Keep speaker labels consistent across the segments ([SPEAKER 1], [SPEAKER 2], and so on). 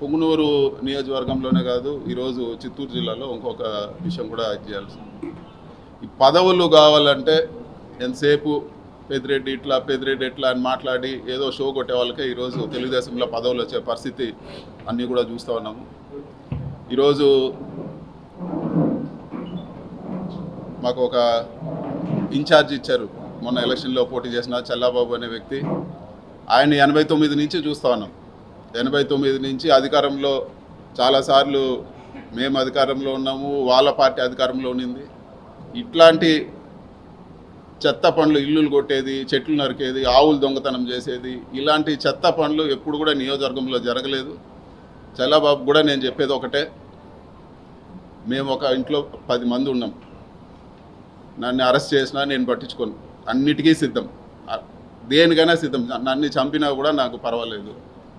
[SPEAKER 1] పుంగనూరు నియోజకవర్గంలోనే కాదు, ఈరోజు చిత్తూరు జిల్లాలో ఇంకొక విషయం కూడా చేయాల్సింది. ఈ పదవులు కావాలంటే ఎంతసేపు పెద్దిరెడ్డి ఇట్లా అని మాట్లాడి ఏదో షో కొట్టే వాళ్ళకే ఈరోజు తెలుగుదేశంలో పదవులు వచ్చే పరిస్థితి అన్నీ కూడా చూస్తూ ఉన్నాము. ఈరోజు మాకు ఒక ఇన్ఛార్జ్ ఇచ్చారు, మొన్న ఎలక్షన్లో పోటీ చేసిన చల్లాబాబు అనే వ్యక్తి. ఆయన 89 నుంచి చూస్తూ ఉన్నాం. 89 నుంచి అధికారంలో చాలాసార్లు మేము అధికారంలో ఉన్నాము, వాళ్ళ పార్టీ అధికారంలో ఉన్నింది. ఇట్లాంటి చెత్త పనులు, ఇల్లులు కొట్టేది, చెట్లు నరికేది, ఆవులు దొంగతనం చేసేది, ఇలాంటి చెత్త పనులు ఎప్పుడు కూడా నియోజకవర్గంలో జరగలేదు. చల్లాబాబు కూడా నేను చెప్పేది ఒకటే, మేము ఒక ఇంట్లో 10 మంది ఉన్నాం. నన్ను అరెస్ట్ చేసినా నేను పట్టించుకోను, అన్నిటికీ సిద్ధం, దేనికైనా సిద్ధం. నన్ను చంపినా కూడా నాకు పర్వాలేదు.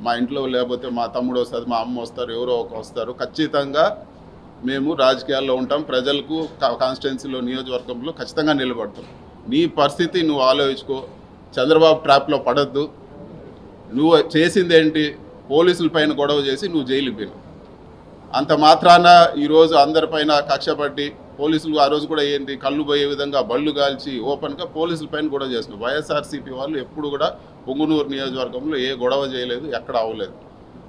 [SPEAKER 1] మా ఇంట్లో లేకపోతే మా తమ్ముడు వస్తుంది, మా అమ్మ వస్తారు, ఎవరో ఒక వస్తారు. ఖచ్చితంగా మేము రాజకీయాల్లో ఉంటాం, ప్రజలకు కాన్స్టిట్యున్సీలో నియోజకవర్గంలో ఖచ్చితంగా నిలబడతాం. నీ పరిస్థితి నువ్వు ఆలోచించుకో. చంద్రబాబు ట్రాప్లో పడద్దు. నువ్వు చేసింది ఏంటి? పోలీసుల పైన గొడవ చేసి నువ్వు జైలుకి పోయినావు. అంత మాత్రాన ఈరోజు అందరిపైన కక్ష పట్టి పోలీసులు ఆ రోజు కూడా ఏంటి, కళ్ళు పోయే విధంగా బళ్ళు కాల్చి ఓపెన్గా పోలీసుల పైన గొడవ చేసినావు. వైఎస్ఆర్సీపీ వాళ్ళు ఎప్పుడు కూడా పొంగునూరు నియోజకవర్గంలో ఏ గొడవ చేయలేదు, ఎక్కడ అవ్వలేదు.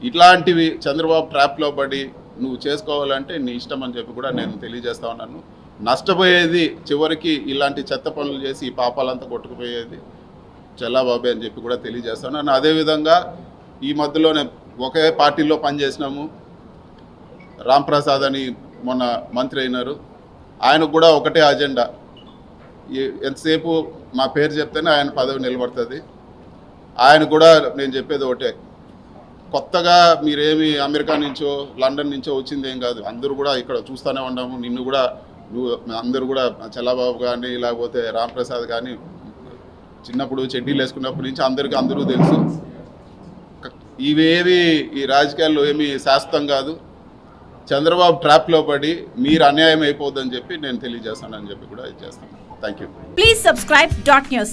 [SPEAKER 1] ఇట్లాంటివి చంద్రబాబు ట్రాప్లో పడి నువ్వు చేసుకోవాలంటే నీ ఇష్టం అని చెప్పి కూడా నేను తెలియజేస్తా ఉన్నాను. నష్టపోయేది చివరికి ఇలాంటి చెత్త పనులు చేసి ఈ పాపాలంతా కొట్టుకుపోయేది చల్లాబాబే అని చెప్పి కూడా తెలియజేస్తాను. అదేవిధంగా ఈ మధ్యలోనే ఒకే పార్టీలో పనిచేసినాము. రాంప్రసాద్ అని మొన్న మంత్రి అయినారు. ఆయనకు కూడా ఒకటే అజెండా, ఎంతసేపు మా పేరు చెప్తేనే ఆయన పదవి నిలబడుతుంది. ఆయన కూడా నేను చెప్పేది ఒకటే, కొత్తగా మీరేమి అమెరికా నుంచో లండన్ నుంచో వచ్చింది ఏం కాదు. అందరూ కూడా ఇక్కడ చూస్తూనే ఉన్నాము. నిన్ను కూడా అందరూ కూడా చల్లాబాబు కానీ లేకపోతే రాంప్రసాద్ కానీ చిన్నప్పుడు చెడ్డీలు వేసుకున్నప్పటి నుంచి అందరూ తెలుసు. ఇవేవి ఈ రాజకీయాల్లో ఏమీ శాశ్వతం కాదు. చంద్రబాబు ట్రాప్లో పడి మీరు అన్యాయం అయిపోద్దని చెప్పి నేను తెలియజేస్తానని చెప్పి కూడా చేస్తాను. Thank you.
[SPEAKER 2] Please subscribe .news.